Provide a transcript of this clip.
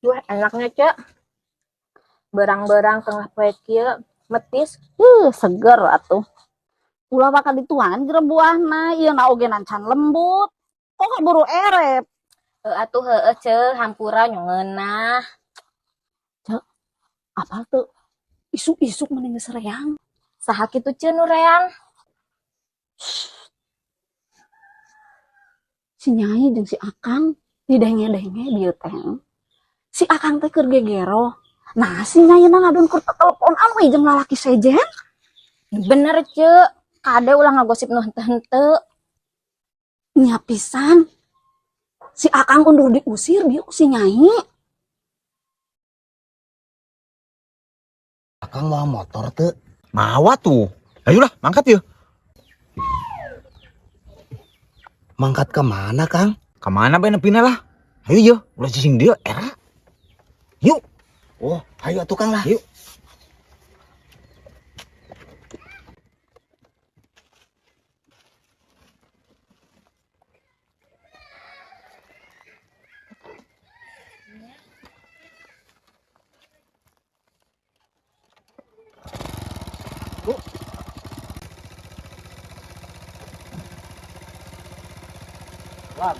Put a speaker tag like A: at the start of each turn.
A: Wah, enaknya, Cek. Berang-berang tengah poe kieu, metis.
B: Seger atuh. Ulah bakal dituan jero buahna, ieu na oge nancan lembut. Kok buru erep.
A: Atuh heueuh, Cek, hampura nyo ngeunah.
B: Cek, apal tuh? Isuk-isuk mending geus reang.
A: Saha kitu Ceun nu reang?
B: Si Nyai jeung si Akang didenge-denge dieu teh. Si Akang teh keur gegero. Nah, si Nyai na ngadon keur teleponan we jeung lalaki sejen.
A: Bener, Cek. Kade ulah ngagosip nu henteu-henteu.
B: Nya pisan. Si Akang undur diusir dia ku si Nyai.
C: Akang mau motor tuh.
D: Mawa tuh. Ayolah, mangkat yuk.
C: Mangkat ke mana, Kang?
D: Kemana bae nepina lah? Ayo yuk, ulah cicing dia era. Yuk.
C: Oh, ayo atuh Kang lah.
D: Yuk.
C: Lam.